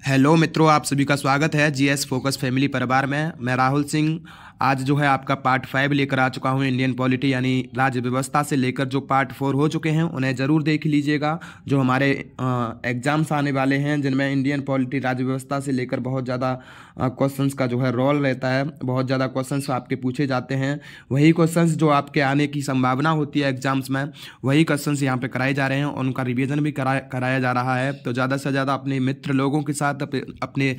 Hello मित्रों, आप सभी का स्वागत है जीएस फोकस फैमिली परिवार में। मैं राहुल सिंह आज जो है आपका पार्ट 5 लेकर आ चुका हूं। इंडियन पॉलिटी यानी राज्य व्यवस्था से लेकर जो पार्ट 4 हो चुके हैं उन्हें ज़रूर देख लीजिएगा। जो हमारे एग्जाम्स आने वाले हैं जिनमें इंडियन पॉलिटी राज्य व्यवस्था से लेकर बहुत ज़्यादा क्वेश्चंस का जो है रोल रहता है, बहुत ज़्यादा क्वेश्चंस आपके पूछे जाते हैं। वही क्वेश्चंस जो आपके आने की संभावना होती है एग्जाम्स में, वही क्वेश्चंस यहाँ पे कराए जा रहे हैं और उनका रिवीजन भी कराया जा रहा है। तो ज़्यादा से ज़्यादा अपने मित्र लोगों के साथ, अपने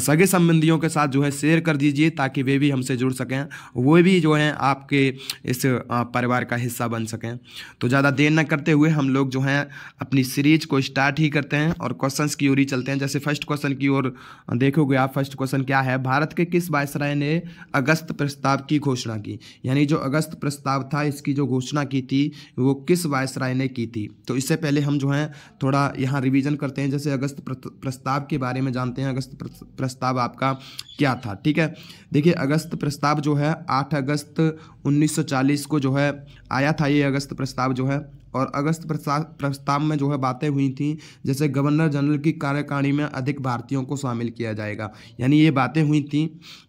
सगे संबंधियों के साथ जो है शेयर कर दीजिए ताकि वे भी हमसे जुड़ सकें, वो भी जो हैं आपके इस परिवार का हिस्सा बन सकें। तो ज़्यादा देर न करते हुए हम लोग जो हैं अपनी सीरीज को स्टार्ट ही करते हैं और क्वेश्चंस की ओर ही चलते हैं। जैसे फर्स्ट क्वेश्चन की ओर देखोगे आप, फर्स्ट क्वेश्चन क्या है, भारत के किस वायसराय ने अगस्त प्रस्ताव की घोषणा की? यानी जो अगस्त प्रस्ताव था इसकी जो घोषणा की थी वो किस वायसराय ने की थी? तो इससे पहले हम जो है थोड़ा यहाँ रिवीजन करते हैं। जैसे अगस्त प्रस्ताव के बारे में जानते हैं, अगस्त प्रस्ताव आपका क्या था। ठीक है, देखिए अगस्त प्रस्ताव जो है 8 अगस्त 1940 को जो है आया था ये अगस्त प्रस्ताव जो है। और अगस्त प्रस्ताव में जो है बातें हुई थी जैसे गवर्नर जनरल की कार्यकारिणी में अधिक भारतीयों को शामिल किया जाएगा। यानी ये बातें हुई थी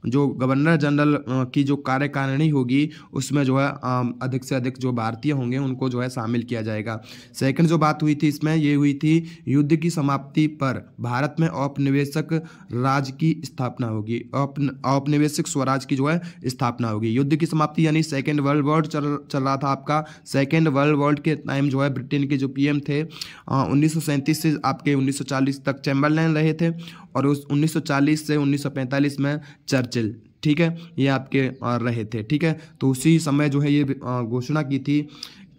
जो गवर्नर जनरल की जो कार्यकारिणी होगी उसमें जो है अधिक से अधिक जो भारतीय होंगे उनको जो है शामिल किया जाएगा। सेकंड जो बात हुई थी इसमें ये हुई थी युद्ध की समाप्ति पर भारत में औपनिवेशिक राज की स्थापना होगी। औपनिवेशिक स्वराज की जो है स्थापना होगी। युद्ध की समाप्ति यानी सेकेंड वर्ल्ड वॉर चल रहा था आपका। सेकेंड वर्ल्ड वॉर के टाइम जो है ब्रिटेन के जो पीएम थे 1937 से आपके 1940 तक चैम्बरलेन रहे थे और उस 1940 से 1945 में चर्चिल, ठीक है, ये आपके रहे थे। ठीक है, तो उसी समय जो है ये घोषणा की थी,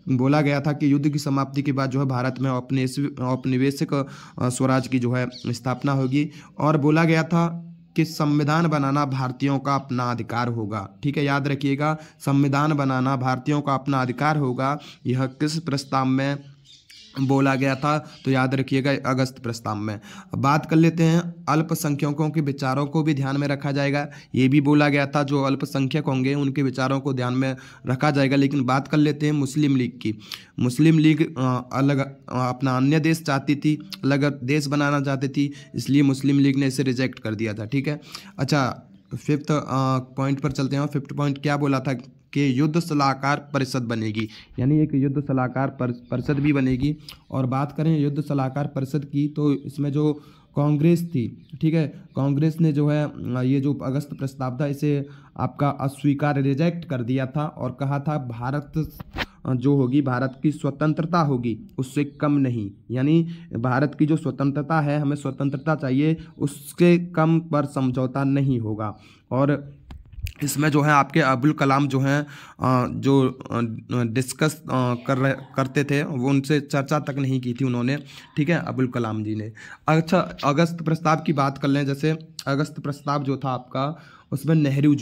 बोला गया था कि युद्ध की समाप्ति के बाद जो है भारत में औपनिवेशिक स्वराज की जो है स्थापना होगी। और बोला गया था कि संविधान बनाना भारतीयों का अपना अधिकार होगा। ठीक है, याद रखिएगा, संविधान बनाना भारतीयों का अपना अधिकार होगा। यह किस प्रस्ताव में बोला गया था? तो याद रखिएगा अगस्त प्रस्ताव में। अब बात कर लेते हैं अल्पसंख्यकों के विचारों को भी ध्यान में रखा जाएगा। ये भी बोला गया था जो अल्पसंख्यक होंगे उनके विचारों को ध्यान में रखा जाएगा। लेकिन बात कर लेते हैं मुस्लिम लीग की। मुस्लिम लीग अलग अपना अन्य देश चाहती थी, अलग देश बनाना चाहती थी, इसलिए मुस्लिम लीग ने इसे रिजेक्ट कर दिया था। ठीक है, अच्छा फिफ्थ पॉइंट पर चलते हैं। फिफ्थ पॉइंट क्या बोला था कि युद्ध सलाहकार परिषद बनेगी, यानी एक युद्ध सलाहकार परिषद भी बनेगी। और बात करें युद्ध सलाहकार परिषद की तो इसमें जो कांग्रेस थी, ठीक है, कांग्रेस ने जो है ये जो अगस्त प्रस्ताव था इसे आपका अस्वीकार, रिजेक्ट कर दिया था और कहा था भारत जो होगी, भारत की स्वतंत्रता होगी उससे कम नहीं, यानी भारत की जो स्वतंत्रता है, हमें स्वतंत्रता चाहिए, उसके कम पर समझौता नहीं होगा। और इसमें जो है आपके अब्दुल कलाम जो हैं जो डिस्कस करते थे वो उनसे चर्चा तक नहीं की थी उन्होंने। ठीक है, अब्दुल कलाम जी ने। अच्छा अगस्त प्रस्ताव की बात कर लें। जैसे अगस्त प्रस्ताव जो था आपका उसमें नेहरू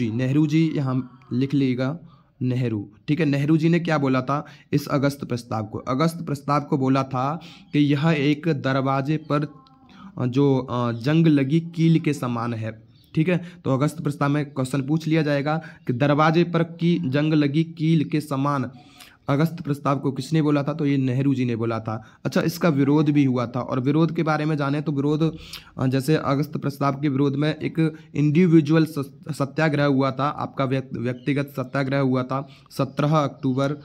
जी यहाँ लिख लीजिएगा, नेहरू। ठीक है, नेहरू जी ने क्या बोला था इस अगस्त प्रस्ताव को? अगस्त प्रस्ताव को बोला था कि यह एक दरवाजे पर जो जंग लगी कील के समान है। ठीक है, तो अगस्त प्रस्ताव में क्वेश्चन पूछ लिया जाएगा कि दरवाजे पर की जंग लगी कील के समान अगस्त प्रस्ताव को किसने बोला था? तो ये नेहरू जी ने बोला था। अच्छा, इसका विरोध भी हुआ था और विरोध के बारे में जाने तो विरोध जैसे अगस्त प्रस्ताव के विरोध में एक इंडिविजुअल सत्याग्रह हुआ था, आपका व्यक्तिगत सत्याग्रह हुआ था 17 अक्टूबर।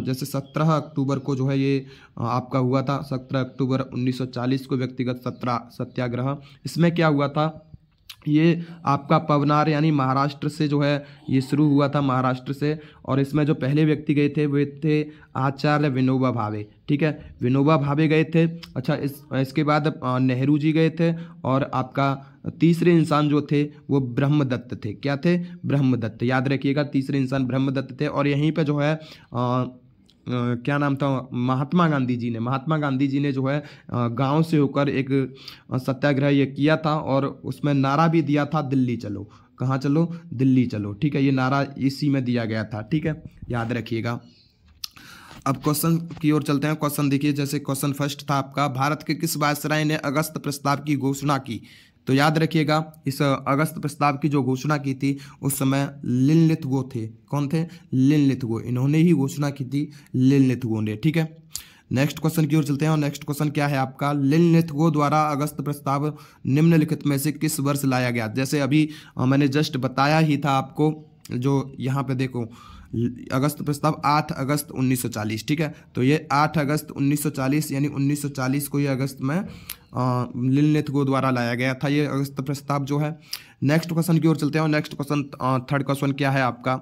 जैसे 17 अक्टूबर को जो है ये आपका हुआ था, 17 अक्टूबर 1940 को व्यक्तिगत सत्याग्रह। इसमें क्या हुआ था, ये आपका पवनार यानी महाराष्ट्र से जो है ये शुरू हुआ था, महाराष्ट्र से। और इसमें जो पहले व्यक्ति गए थे वे थे आचार्य विनोबा भावे। ठीक है, विनोबा भावे गए थे। अच्छा इसके बाद नेहरू जी गए थे और आपका तीसरे इंसान जो थे वो ब्रह्मदत्त थे। क्या थे? ब्रह्मदत्त। याद रखिएगा, तीसरे इंसान ब्रह्मदत्त थे। और यहीं पे जो है क्या नाम था, महात्मा गांधी जी ने जो है गांव से होकर एक सत्याग्रह ये किया था और उसमें नारा भी दिया था, दिल्ली चलो। कहाँ चलो? दिल्ली चलो। ठीक है, ये नारा इसी में दिया गया था। ठीक है, याद रखिएगा। अब क्वेश्चन की ओर चलते हैं। क्वेश्चन देखिए, जैसे क्वेश्चन फर्स्ट था आपका, भारत के किस वायसराय ने अगस्त प्रस्ताव की घोषणा की? तो याद रखिएगा इस अगस्त प्रस्ताव की जो घोषणा की थी उस समय लिनलिथगो थे। कौन थे? लिनलिथगो। इन्होंने ही घोषणा की थी, लिनलिथगो ने। ठीक है, नेक्स्ट क्वेश्चन की ओर चलते हैं और नेक्स्ट क्वेश्चन क्या है आपका, लिनलिथगो द्वारा अगस्त प्रस्ताव निम्नलिखित में से किस वर्ष लाया गया। जैसे अभी मैंने जस्ट बताया ही था आपको, जो यहाँ पे देखो अगस्त प्रस्ताव 8 अगस्त 1940, ठीक है। तो ये 8 अगस्त 1940 यानी 1940 को ये अगस्त में लिनलिथगो द्वारा लाया गया था ये अगस्त प्रस्ताव जो है। नेक्स्ट क्वेश्चन की ओर चलते हैं और नेक्स्ट क्वेश्चन थर्ड क्वेश्चन क्या है आपका,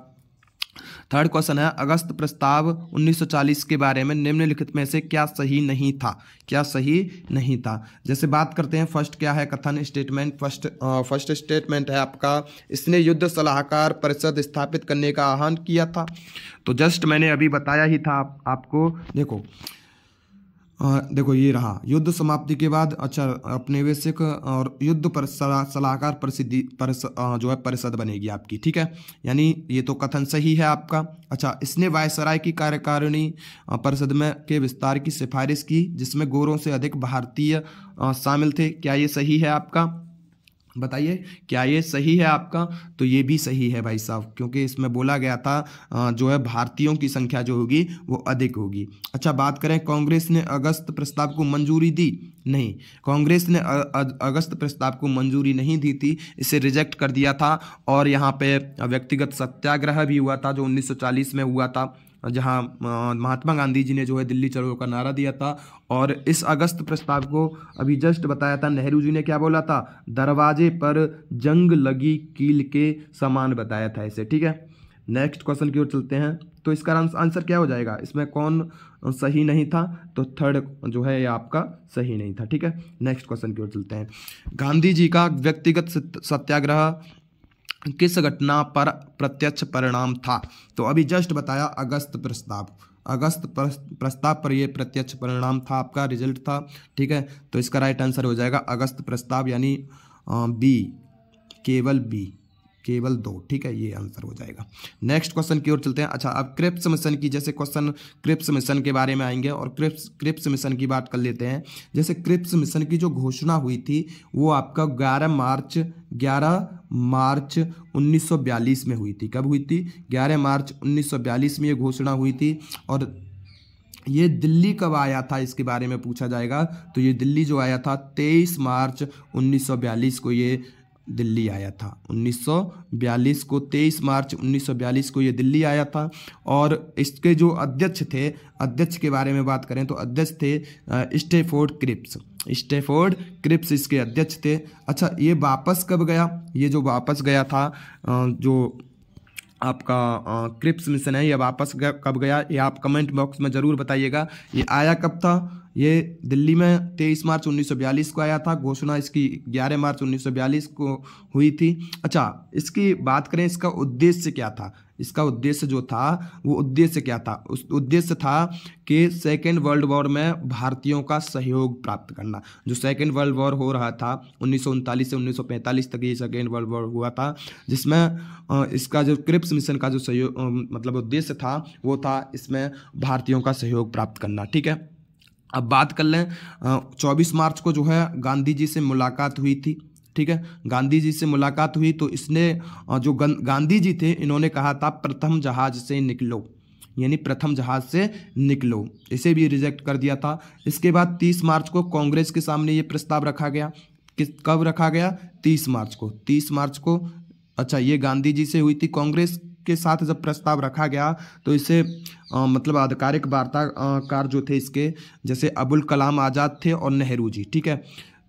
थर्ड क्वेश्चन है अगस्त प्रस्ताव 1940 के बारे में निम्नलिखित में से क्या सही नहीं था, क्या सही नहीं था। जैसे बात करते हैं फर्स्ट क्या है कथन स्टेटमेंट, फर्स्ट स्टेटमेंट है आपका, इसने युद्ध सलाहकार परिषद स्थापित करने का आह्वान किया था। तो जस्ट मैंने अभी बताया ही था आपको, देखो ये रहा युद्ध समाप्ति के बाद अच्छा औपनिवेशिक और युद्ध पर सलाहकार जो है परिषद बनेगी आपकी, ठीक है। यानी ये तो कथन सही है आपका। अच्छा, इसने वायसराय की कार्यकारिणी परिषद में के विस्तार की सिफारिश की जिसमें गोरों से अधिक भारतीय शामिल थे, क्या ये सही है आपका, बताइए क्या ये सही है आपका। तो ये भी सही है भाई साहब, क्योंकि इसमें बोला गया था जो है भारतीयों की संख्या जो होगी वो अधिक होगी। अच्छा, बात करें कांग्रेस ने अगस्त प्रस्ताव को मंजूरी दी, नहीं, कांग्रेस ने अगस्त प्रस्ताव को मंजूरी नहीं दी थी, इसे रिजेक्ट कर दिया था। और यहाँ पे व्यक्तिगत सत्याग्रह भी हुआ था जो 1940 में हुआ था, जहां महात्मा गांधी जी ने जो है दिल्ली चलो का नारा दिया था। और इस अगस्त प्रस्ताव को अभी जस्ट बताया था, नेहरू जी ने क्या बोला था, दरवाजे पर जंग लगी कील के समान बताया था इसे, ठीक है। नेक्स्ट क्वेश्चन की ओर चलते हैं। तो इसका आंसर क्या हो जाएगा, इसमें कौन सही नहीं था, तो थर्ड जो है ये आपका सही नहीं था, ठीक है। नेक्स्ट क्वेश्चन की ओर चलते हैं। गांधी जी का व्यक्तिगत सत्याग्रह किस घटना पर प्रत्यक्ष परिणाम था। तो अभी जस्ट बताया अगस्त प्रस्ताव पर यह प्रत्यक्ष परिणाम था, आपका रिजल्ट था, ठीक है। तो इसका राइट आंसर हो जाएगा अगस्त प्रस्ताव यानी बी, केवल 2, ठीक है, ये आंसर हो जाएगा। नेक्स्ट क्वेश्चन की ओर चलते हैं। अच्छा, अब क्रिप्स मिशन की, जैसे क्वेश्चन क्रिप्स मिशन के बारे में आएंगे और क्रिप्स मिशन की बात कर लेते हैं। जैसे क्रिप्स मिशन की जो घोषणा हुई थी वो आपका 11 मार्च 1942 में हुई थी। कब हुई थी, 11 मार्च 1942 में ये घोषणा हुई थी। और ये दिल्ली कब आया था इसके बारे में पूछा जाएगा, तो ये दिल्ली जो आया था 23 मार्च 1942 को ये दिल्ली आया था। 1942 को 23 मार्च 1942 को ये दिल्ली आया था। और इसके जो अध्यक्ष थे, अध्यक्ष के बारे में बात करें तो अध्यक्ष थे स्टैफोर्ड क्रिप्स इसके अध्यक्ष थे। अच्छा, ये वापस कब गया, ये जो वापस गया था जो आपका क्रिप्स मिशन है, ये वापस कब गया, ये आप कमेंट बॉक्स में ज़रूर बताइएगा। ये आया कब था, ये दिल्ली में 23 मार्च 1942 को आया था। घोषणा इसकी 11 मार्च 1942 को हुई थी। अच्छा, इसकी बात करें, इसका उद्देश्य क्या था, इसका उद्देश्य जो था वो उद्देश्य क्या था, उस उद्देश्य था कि सेकेंड वर्ल्ड वॉर में भारतीयों का सहयोग प्राप्त करना। जो सेकेंड वर्ल्ड वॉर हो रहा था 1939 से 1945 तक ये सेकेंड वर्ल्ड वॉर हुआ था, जिसमें इसका जो क्रिप्स मिशन का जो सहयोग मतलब उद्देश्य था वो था इसमें भारतीयों का सहयोग प्राप्त करना, ठीक है। अब बात कर लें 24 मार्च को जो है गांधी जी से मुलाकात हुई थी, ठीक है। गांधी जी से मुलाकात हुई तो इसने जो गांधी जी थे इन्होंने कहा था प्रथम जहाज से निकलो, यानी प्रथम जहाज से निकलो, इसे भी रिजेक्ट कर दिया था। इसके बाद 30 मार्च को कांग्रेस के सामने ये प्रस्ताव रखा गया। कब रखा गया, 30 मार्च को। अच्छा, ये गांधी जी से हुई थी। कांग्रेस के साथ जब प्रस्ताव रखा गया तो इसे मतलब आधिकारिक वार्ताकार जो थे इसके, जैसे अबुल कलाम आज़ाद थे और नेहरू जी, ठीक है,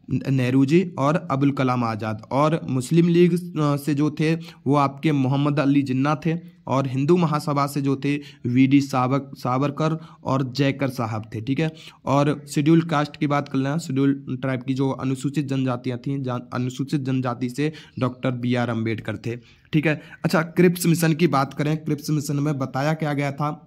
नेहरू जी और अबुल कलाम आज़ाद। और मुस्लिम लीग से जो थे वो आपके मोहम्मद अली जिन्ना थे। और हिंदू महासभा से जो थे वीडी सावरकर और जयकर साहब थे, ठीक है। और शेड्यूल कास्ट की बात कर लें, शेड्यूल ट्राइब की जो अनुसूचित जनजातियाँ थीं, अनुसूचित जनजाति से डॉक्टर BR अम्बेडकर थे, ठीक है। अच्छा, क्रिप्स मिशन की बात करें, क्रिप्स मिशन में बताया क्या गया था,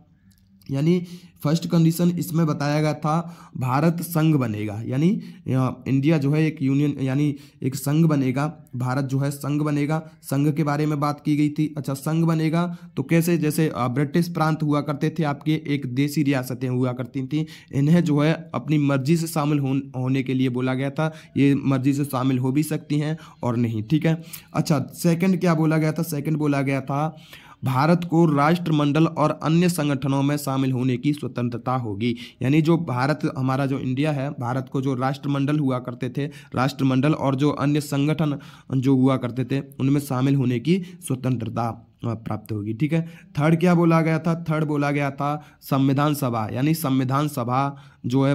यानी फर्स्ट कंडीशन इसमें बताया गया था भारत संघ बनेगा, यानी इंडिया जो है एक यूनियन यानी एक संघ बनेगा, भारत जो है संघ बनेगा, संघ के बारे में बात की गई थी। अच्छा, संघ बनेगा तो कैसे, जैसे ब्रिटिश प्रांत हुआ करते थे आपके, एक देशी रियासतें हुआ करती थी, इन्हें जो है अपनी मर्जी से शामिल होने के लिए बोला गया था। ये मर्जी से शामिल हो भी सकती हैं और नहीं, ठीक है। अच्छा, सेकंड क्या बोला गया था, सेकंड बोला गया था भारत को राष्ट्रमंडल और अन्य संगठनों में शामिल होने की स्वतंत्रता होगी। यानी जो भारत, हमारा जो इंडिया है, भारत को जो राष्ट्रमंडल हुआ करते थे, राष्ट्रमंडल और जो अन्य संगठन जो हुआ करते थे उनमें शामिल होने की स्वतंत्रता प्राप्त होगी। ठीक है। थर्ड क्या बोला गया था? थर्ड बोला गया था संविधान सभा, यानी संविधान सभा जो है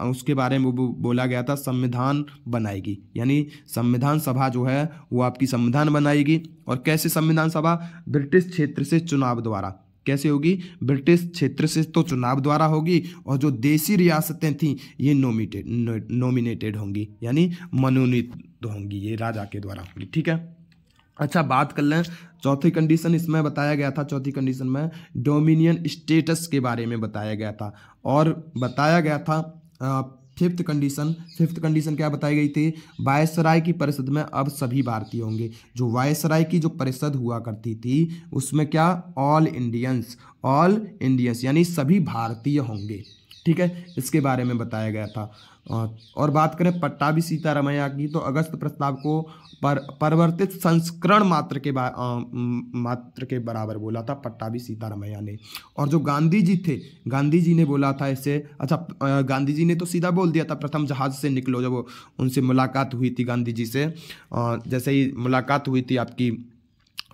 उसके बारे में बोला गया था संविधान बनाएगी, यानी संविधान सभा जो है वो आपकी संविधान बनाएगी। और कैसे संविधान सभा? ब्रिटिश क्षेत्र से चुनाव द्वारा। कैसे होगी? ब्रिटिश क्षेत्र से तो चुनाव द्वारा होगी, और जो देसी रियासतें थीं ये नोमिनेटेड होंगी, यानी मनोनीत होंगी, ये राजा के द्वारा होंगी। ठीक है। अच्छा, बात कर लें चौथी कंडीशन, इसमें बताया गया था, चौथी कंडीशन में डोमिनियन स्टेटस के बारे में बताया गया था। और बताया गया था फिफ्थ कंडीशन क्या बताई गई थी? वायसराय की परिषद में अब सभी भारतीय होंगे। जो वायसराय की जो परिषद हुआ करती थी उसमें क्या? ऑल इंडियंस यानी सभी भारतीय होंगे। ठीक है, इसके बारे में बताया गया था। और बात करें पट्टाभी सीतारामैया की, तो अगस्त प्रस्ताव को परिवर्तित संस्करण मात्र के बराबर बोला था पट्टाभी सीतारामैया ने। और जो गांधी जी थे, गांधी जी ने बोला था इसे, अच्छा गांधी जी ने तो सीधा बोल दिया था प्रथम जहाज से निकलो, जब उनसे मुलाकात हुई थी गांधी जी से, जैसे ही मुलाकात हुई थी आपकी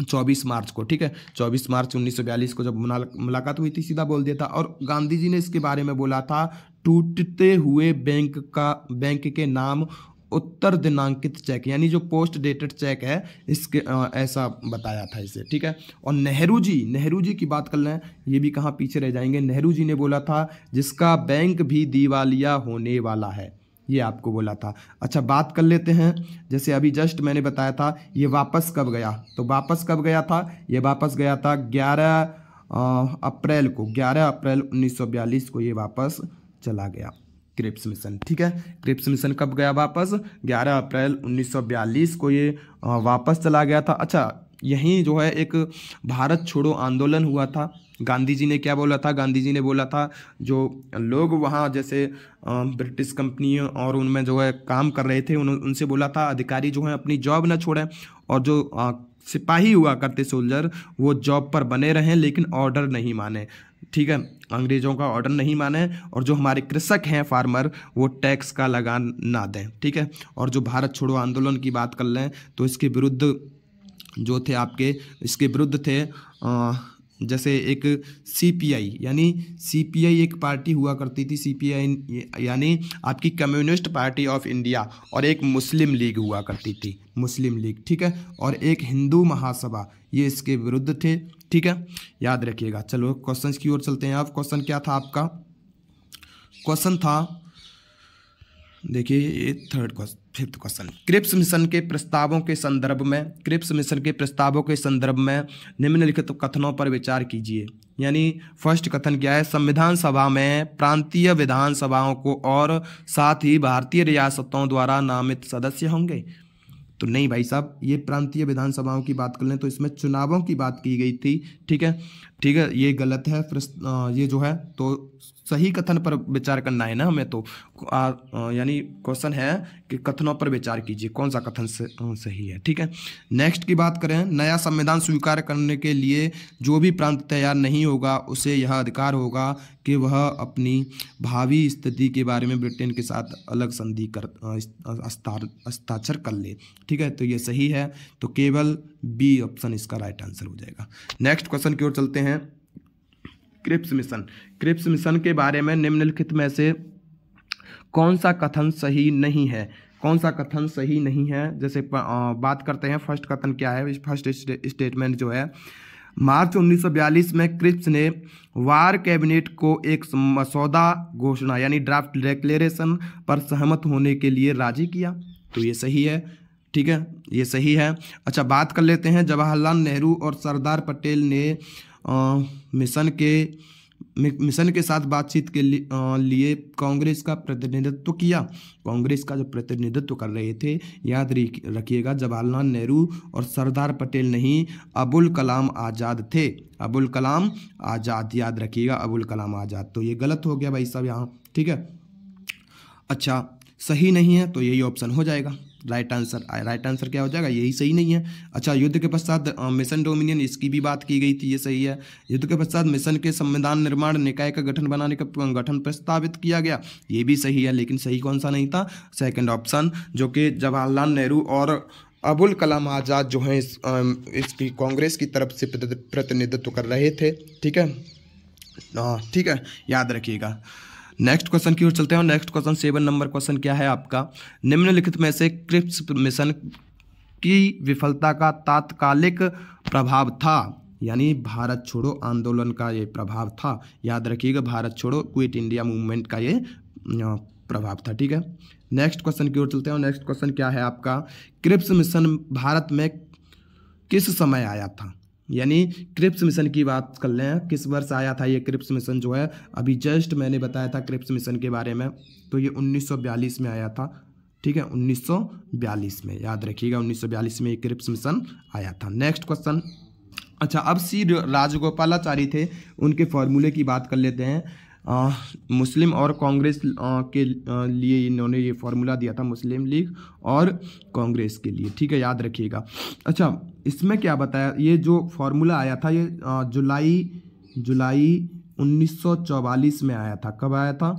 24 मार्च को। ठीक है, 24 मार्च 1942 को जब मुलाकात हुई थी सीधा बोल दिया था। और गांधी जी ने इसके बारे में बोला था टूटते हुए बैंक के नाम उत्तर दिनांकित चेक, यानी जो पोस्ट डेटेड चेक है इसके ऐसा बताया था इसे। ठीक है। और नेहरू जी की बात कर लें, ये भी कहाँ पीछे रह जाएंगे। नेहरू जी ने बोला था जिसका बैंक भी दिवालिया होने वाला है, ये आपको बोला था। अच्छा, बात कर लेते हैं, जैसे अभी जस्ट मैंने बताया था ये वापस कब गया, तो वापस कब गया था? ये वापस गया था 11 अप्रैल 1942 को ये वापस चला गया, क्रिप्स मिशन। ठीक है, क्रिप्स मिशन कब गया वापस? 11 अप्रैल 1942 को ये वापस चला गया था। अच्छा, यहीं जो है एक भारत छोड़ो आंदोलन हुआ था। गांधी जी ने क्या बोला था? गांधी जी ने बोला था जो लोग वहाँ जैसे ब्रिटिश कंपनियों और उनमें जो है काम कर रहे थे उनसे बोला था अधिकारी जो है अपनी जॉब ना छोड़ें, और जो सिपाही हुआ करते सोल्जर वो जॉब पर बने रहें लेकिन ऑर्डर नहीं माने। ठीक है, अंग्रेजों का ऑर्डर नहीं माने, और जो हमारे कृषक हैं फार्मर वो टैक्स का लगान ना दें। ठीक है। और जो भारत छोड़ो आंदोलन की बात कर लें तो इसके विरुद्ध जो थे आपके, इसके विरुद्ध थे जैसे एक सीपीआई, यानी सीपीआई एक पार्टी हुआ करती थी, सीपीआई यानी आपकी कम्युनिस्ट पार्टी ऑफ इंडिया, और एक मुस्लिम लीग हुआ करती थी, मुस्लिम लीग। ठीक है। और एक हिंदू महासभा, ये इसके विरुद्ध थे। ठीक है, याद रखिएगा। चलो क्वेश्चन की ओर चलते हैं। अब क्वेश्चन क्या था आपका? क्वेश्चन था, देखिए ये फिफ्थ क्वेश्चन, क्रिप्स मिशन के प्रस्तावों के संदर्भ में निम्नलिखित कथनों पर विचार कीजिए। यानी फर्स्ट कथन क्या है? संविधान सभा में प्रांतीय विधानसभाओं को और साथ ही भारतीय रियासतों द्वारा नामित सदस्य होंगे। तो नहीं भाई साहब, ये प्रांतीय विधानसभाओं की बात कर लें तो इसमें चुनावों की बात की गई थी। ठीक है, ये गलत है। ये जो है तो सही कथन पर विचार करना है ना हमें, तो यानी क्वेश्चन है कि कथनों पर विचार कीजिए कौन सा कथन सही है। ठीक है। नेक्स्ट की बात करें, नया संविधान स्वीकार करने के लिए जो भी प्रांत तैयार नहीं होगा उसे यह अधिकार होगा कि वह अपनी भावी स्थिति के बारे में ब्रिटेन के साथ अलग संधि कर हस्ताक्षर कर ले। ठीक है, तो ये सही है, तो केवल बी ऑप्शन इसका राइट आंसर हो जाएगा। नेक्स्ट क्वेश्चन की ओर चलते हैं। क्रिप्स मिशन के बारे में निम्नलिखित में से कौन सा कथन सही नहीं है? जैसे बात करते हैं, फर्स्ट कथन क्या है? फर्स्ट स्टेटमेंट जो है, मार्च 1942 में क्रिप्स ने वार कैबिनेट को एक मसौदा घोषणा यानी ड्राफ्ट डिक्लेरेशन पर सहमत होने के लिए राजी किया। तो ये सही है। ठीक है, ये सही है। अच्छा, बात कर लेते हैं, जवाहरलाल नेहरू और सरदार पटेल ने मिशन के साथ बातचीत के लिए कांग्रेस का प्रतिनिधित्व किया। कांग्रेस का जो प्रतिनिधित्व कर रहे थे, याद रखिएगा, जवाहरलाल नेहरू और सरदार पटेल नहीं, अबुल कलाम आज़ाद थे। अबुल कलाम आज़ाद, याद रखिएगा, अबुल कलाम आज़ाद। तो ये गलत हो गया भाई साहब यहाँ। ठीक है। अच्छा, सही नहीं है तो यही ऑप्शन हो जाएगा राइट आंसर। राइट आंसर क्या हो जाएगा, यही सही नहीं है। अच्छा, युद्ध के पश्चात मिशन डोमिनियन, इसकी भी बात की गई थी, ये सही है। युद्ध के पश्चात मिशन के संविधान निर्माण निकाय का गठन बनाने का गठन प्रस्तावित किया गया, ये भी सही है। लेकिन सही कौन सा नहीं था, सेकंड ऑप्शन, जो कि जवाहरलाल नेहरू और अबुल कलाम आज़ाद जो हैं इसकी कांग्रेस की तरफ से प्रतिनिधित्व कर रहे थे। ठीक है, ठीक है, याद रखिएगा। नेक्स्ट क्वेश्चन की ओर चलते हैं। नेक्स्ट क्वेश्चन 7 नंबर क्वेश्चन क्या है आपका, निम्नलिखित में से क्रिप्स मिशन की विफलता का तात्कालिक प्रभाव था, यानी भारत छोड़ो आंदोलन का ये प्रभाव था। याद रखिएगा, भारत छोड़ो क्विट इंडिया मूवमेंट का ये प्रभाव था। ठीक है, नेक्स्ट क्वेश्चन की ओर चलते हैं। नेक्स्ट क्वेश्चन क्या है आपका, क्रिप्स मिशन भारत में किस समय आया था, यानी क्रिप्स मिशन की बात कर लें, किस वर्ष आया था ये क्रिप्स मिशन जो है। अभी जस्ट मैंने बताया था क्रिप्स मिशन के बारे में, तो ये 1942 में आया था। ठीक है, 1942 में, याद रखिएगा 1942 में ये क्रिप्स मिशन आया था। नेक्स्ट क्वेश्चन, अच्छा अब सी राजगोपालाचारी थे, उनके फॉर्मूले की बात कर लेते हैं। मुस्लिम और कांग्रेस के लिए इन्होंने ये फार्मूला दिया था, मुस्लिम लीग और कांग्रेस के लिए। ठीक है, याद रखिएगा। अच्छा, इसमें क्या बताया, ये जो फार्मूला आया था ये जुलाई 1944 में आया था। कब आया था,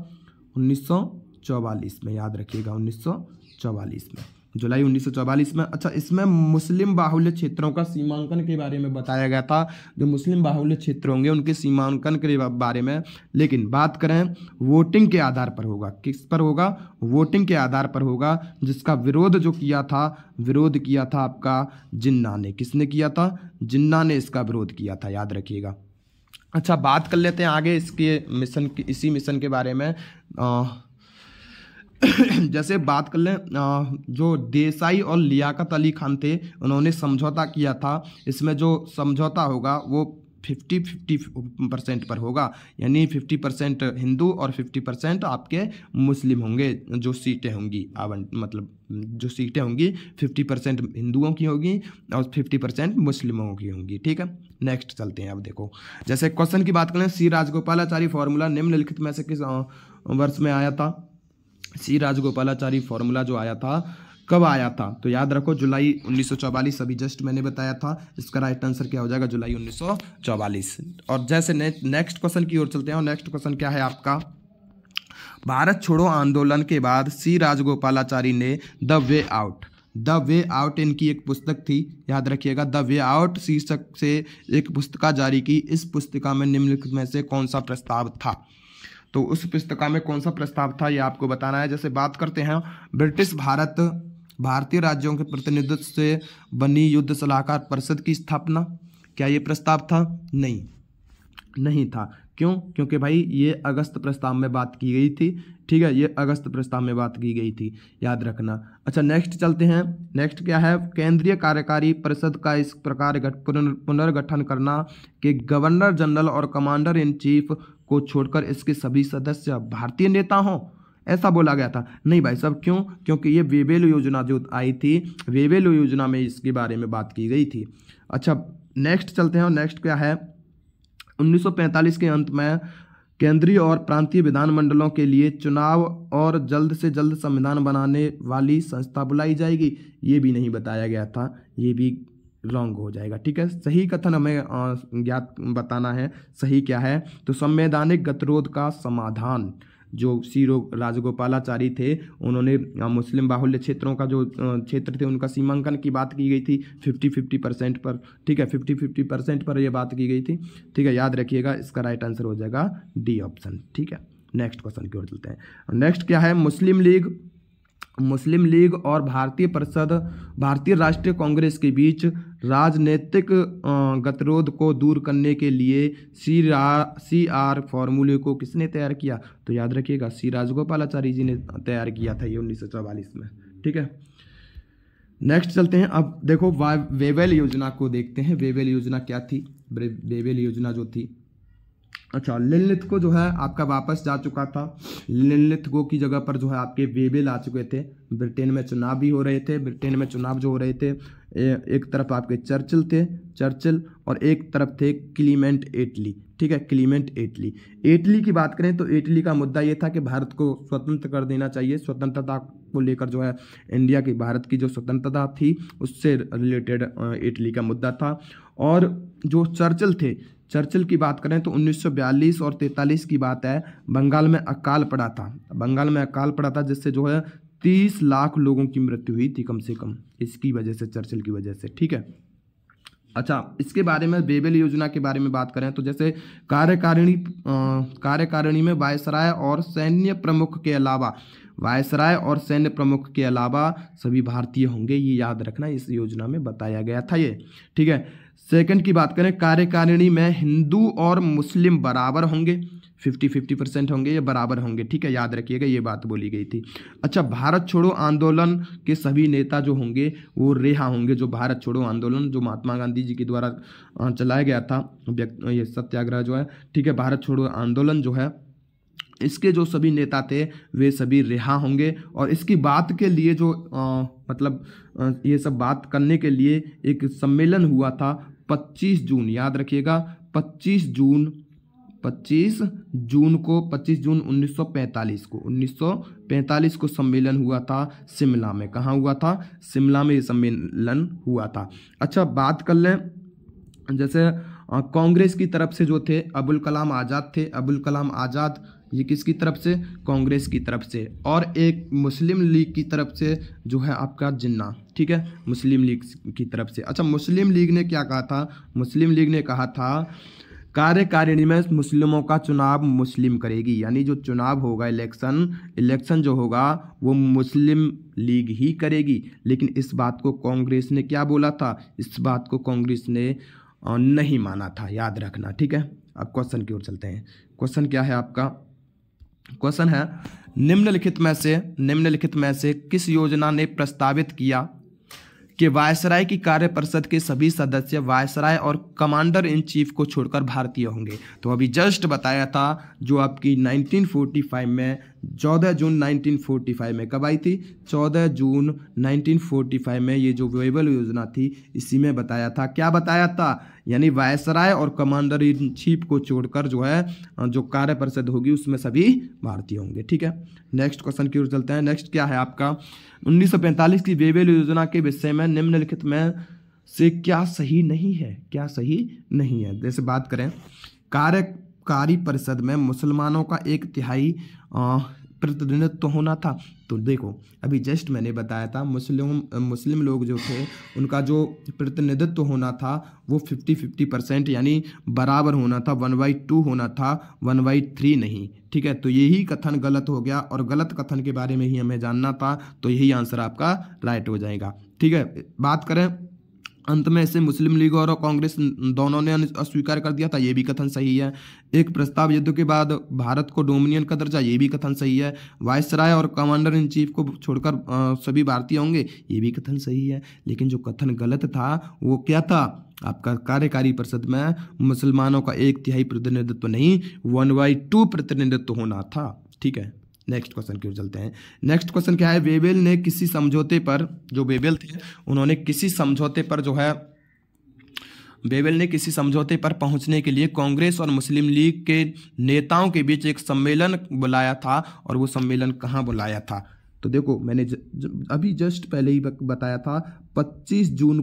1944 में, याद रखिएगा 1944 में, जुलाई 1944 में। अच्छा, इसमें मुस्लिम बाहुल्य क्षेत्रों का सीमांकन के बारे में बताया गया था, जो मुस्लिम बाहुल्य क्षेत्र होंगे उनके सीमांकन के बारे में। लेकिन बात करें वोटिंग के आधार पर होगा, किस पर होगा, वोटिंग के आधार पर होगा, जिसका विरोध जो किया था, विरोध किया था आपका जिन्ना ने। किसने किया था, जिन्ना ने इसका विरोध किया था, याद रखिएगा। अच्छा, बात कर लेते हैं आगे इसके मिशन की, इसी मिशन के बारे में। जैसे बात कर लें, जो देसाई और लियाकत अली खान थे, उन्होंने समझौता किया था। इसमें जो समझौता होगा वो 50-50% पर होगा, यानी 50% हिंदू और 50% आपके मुस्लिम होंगे। जो सीटें होंगी मतलब जो सीटें होंगी 50% हिंदुओं की होगी और 50% मुस्लिमों की होंगी। ठीक है, नेक्स्ट चलते हैं। अब देखो, जैसे क्वेश्चन की बात करें, सी राजगोपालाचारी फॉर्मूला निम्नलिखित में से किस वर्ष में आया था। सी राजगोपालाचारी फॉर्मूला जो आया था, कब आया था, तो याद रखो जुलाई 1944, अभी जस्ट मैंने बताया था। इसका राइट आंसर क्या हो जाएगा, जुलाई 1944। और जैसे नेक्स्ट क्वेश्चन की ओर चलते हैं। नेक्स्ट क्वेश्चन क्या है आपका, भारत छोड़ो आंदोलन के बाद सी राजगोपालाचारी ने द वे आउट इनकी एक पुस्तक थी, याद रखिएगा, द वे आउट शीर्षक से एक पुस्तिका जारी की। इस पुस्तिका में निम्नलिखित में से कौन सा प्रस्ताव था, तो उस पुस्तिका में कौन सा प्रस्ताव था ये आपको बताना है। जैसे बात करते हैं, ब्रिटिश भारतीय राज्यों के प्रतिनिधित्व से बनी युद्ध सलाहकार परिषद की स्थापना, क्या ये प्रस्ताव था, नहीं था। क्यों, क्योंकि भाई ये अगस्त प्रस्ताव में बात की गई थी। ठीक है, ये अगस्त प्रस्ताव में बात की गई थी, याद रखना। अच्छा, नेक्स्ट चलते हैं। नेक्स्ट क्या है, केंद्रीय कार्यकारी परिषद का इस प्रकार पुनर्गठन करना कि गवर्नर जनरल और कमांडर इन चीफ को छोड़कर इसके सभी सदस्य भारतीय नेता हों, ऐसा बोला गया था। नहीं भाई साहब, क्यों, क्योंकि ये वेवेल योजना जो आई थी, वेवेल योजना में इसके बारे में बात की गई थी। अच्छा, नेक्स्ट चलते हैं। नेक्स्ट क्या है, 1945 के अंत में केंद्रीय और प्रांतीय विधानमंडलों के लिए चुनाव और जल्द से जल्द संविधान बनाने वाली संस्था बुलाई जाएगी, ये भी नहीं बताया गया था, ये भी रॉन्ग हो जाएगा। ठीक है, सही कथन हमें ज्ञात बताना है, सही क्या है, तो संवैधानिक गतिरोध का समाधान। जो सी राजगोपालाचारी थे, उन्होंने मुस्लिम बाहुल्य क्षेत्रों का जो क्षेत्र थे उनका सीमांकन की बात की गई थी 50-50% पर। ठीक है, 50-50% पर ये बात की गई थी। ठीक है, याद रखिएगा, इसका राइट आंसर हो जाएगा डी ऑप्शन। ठीक है, नेक्स्ट क्वेश्चन की ओर चलते हैं। नेक्स्ट क्या है, मुस्लिम लीग और भारतीय राष्ट्रीय कांग्रेस के बीच राजनीतिक गतिरोध को दूर करने के लिए सी आर फॉर्मूले को किसने तैयार किया, तो याद रखिएगा सी राजगोपालाचारी जी ने तैयार किया था ये 1944 में। ठीक है, नेक्स्ट चलते हैं। अब देखो वेवेल योजना को देखते हैं। वेवेल योजना क्या थी, वेवेल योजना जो थी, अच्छा, लिनलिथगो जो है आपका वापस जा चुका था। लिनलिथगो की जगह पर जो है आपके वेबेल आ चुके थे। ब्रिटेन में चुनाव भी हो रहे थे। ब्रिटेन में चुनाव जो हो रहे थे, एक तरफ आपके चर्चिल और एक तरफ थे क्लीमेंट एटली। ठीक है, क्लीमेंट एटली। एटली की बात करें तो एटली का मुद्दा ये था कि भारत को स्वतंत्र कर देना चाहिए। स्वतंत्रता को लेकर जो है इंडिया की, भारत की जो स्वतंत्रता थी उससे रिलेटेड इटली का मुद्दा था। और जो चर्चिल की बात करें तो 1942 और 43 की बात है, बंगाल में अकाल पड़ा था जिससे जो है 30 लाख लोगों की मृत्यु हुई थी कम से कम, इसकी वजह से, चर्चिल की वजह से। ठीक है, अच्छा, इसके बारे में बेबेल योजना के बारे में बात करें तो जैसे कार्यकारिणी में वायसराय और सैन्य प्रमुख के अलावा सभी भारतीय होंगे, ये याद रखना, इस योजना में बताया गया था ये। ठीक है, सेकंड की बात करें, कार्यकारिणी में हिंदू और मुस्लिम बराबर होंगे, 50-50% होंगे या बराबर होंगे। ठीक है, याद रखिएगा, ये बात बोली गई थी। अच्छा, भारत छोड़ो आंदोलन के सभी नेता जो होंगे वो रिहा होंगे। जो भारत छोड़ो आंदोलन जो महात्मा गांधी जी के द्वारा चलाया गया था, ये सत्याग्रह जो है, ठीक है, भारत छोड़ो आंदोलन जो है, इसके जो सभी नेता थे वे सभी रिहा होंगे। और इसकी बात के लिए जो ये सब बात करने के लिए एक सम्मेलन हुआ था 25 जून, याद रखिएगा, 25 जून 1945 को सम्मेलन हुआ था शिमला में। कहाँ हुआ था? शिमला में ये सम्मेलन हुआ था। अच्छा, बात कर लें, जैसे कांग्रेस की तरफ से जो थे अबुल कलाम आज़ाद ये किसकी तरफ से? कांग्रेस की तरफ से। और एक मुस्लिम लीग की तरफ से जो है आपका जिन्ना। ठीक है, मुस्लिम लीग की तरफ से। अच्छा, मुस्लिम लीग ने क्या कहा था? मुस्लिम लीग ने कहा था कार्यकारिणी में मुस्लिमों का चुनाव मुस्लिम करेगी, यानी जो चुनाव होगा, इलेक्शन जो होगा वो मुस्लिम लीग ही करेगी। लेकिन इस बात को कांग्रेस ने क्या बोला था? इस बात को कांग्रेस ने नहीं माना था, याद रखना। ठीक है, अब क्वेश्चन की ओर चलते हैं। क्वेश्चन क्या है आपका? क्वेश्चन है, निम्नलिखित में से किस योजना ने प्रस्तावित किया कि वायसराय की कार्य परिषद के सभी सदस्य वायसराय और कमांडर इन चीफ को छोड़कर भारतीय होंगे? तो अभी जस्ट बताया था, जो आपकी 1945 में 14 जून 1945 में कब आई थी? 14 जून 1945 में ये जो वेबल योजना थी इसी में बताया था। क्या बताया था? यानी वायसराय और कमांडर इन चीफ को छोड़कर जो है जो कार्य परिषद होगी उसमें सभी भारतीय होंगे। ठीक है, नेक्स्ट क्वेश्चन की ओर चलते हैं। नेक्स्ट क्या है आपका? 1945 की वेबल योजना के विषय में निम्नलिखित में से क्या सही नहीं है? जैसे बात करें, कार्यकारी परिषद में मुसलमानों का 1/3 प्रतिनिधित्व होना था। तो देखो, अभी जस्ट मैंने बताया था, मुस्लिम लोग जो थे उनका जो प्रतिनिधित्व होना था वो 50-50% यानी बराबर होना था, 1/2 होना था, 1/3 नहीं। ठीक है, तो यही कथन गलत हो गया और गलत कथन के बारे में ही हमें जानना था, तो यही आंसर आपका राइट हो जाएगा। ठीक है, बात करें अंत में इसे मुस्लिम लीग और कांग्रेस दोनों ने अस्वीकार कर दिया था, ये भी कथन सही है। एक प्रस्ताव युद्ध के बाद भारत को डोमिनियन का दर्जा, ये भी कथन सही है। वायसराय और कमांडर इन चीफ को छोड़कर सभी भारतीय होंगे, ये भी कथन सही है। लेकिन जो कथन गलत था वो क्या था? आपका कार्यकारी परिषद में मुसलमानों का 1/3 प्रतिनिधित्व नहीं, 1/2 प्रतिनिधित्व होना था। ठीक है, नेक्स्ट क्वेश्चन की ओर चलते हैं। नेक्स्ट क्वेश्चन क्या है? वेबेल ने किसी समझौते पर, जो वेबेल थे उन्होंने किसी समझौते पर जो है, वेबेल ने किसी समझौते पर पहुंचने के लिए कांग्रेस और मुस्लिम लीग के नेताओं के बीच एक सम्मेलन बुलाया था। और वो सम्मेलन कहाँ बुलाया था? तो देखो, मैंने अभी जस्ट पहले ही बताया था, 25 जून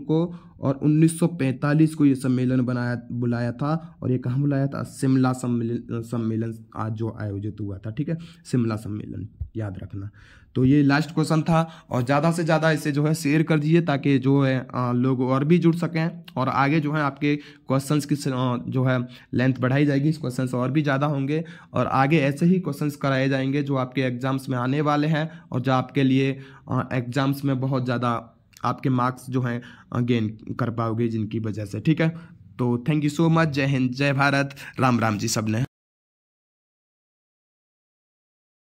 को और 1945 को ये सम्मेलन बुलाया था। और ये कहाँ बुलाया था? शिमला सम्मेलन आज जो आयोजित हुआ था। ठीक है, शिमला सम्मेलन, याद रखना। तो ये लास्ट क्वेश्चन था, और ज़्यादा से ज़्यादा इसे जो है शेयर कर दीजिए ताकि जो है लोग और भी जुड़ सकें। और आगे जो है आपके क्वेश्चंस की जो है लेंथ बढ़ाई जाएगी, क्वेश्चंस और भी ज़्यादा होंगे और आगे ऐसे ही क्वेश्चंस कराए जाएंगे जो आपके एग्जाम्स में आने वाले हैं और जो आपके लिए एग्जाम्स में बहुत ज़्यादा आपके मार्क्स जो हैं गेन कर पाओगे जिनकी वजह से। ठीक है, तो थैंक यू सो मच। जय हिंद, जय भारत, राम राम जी सबने।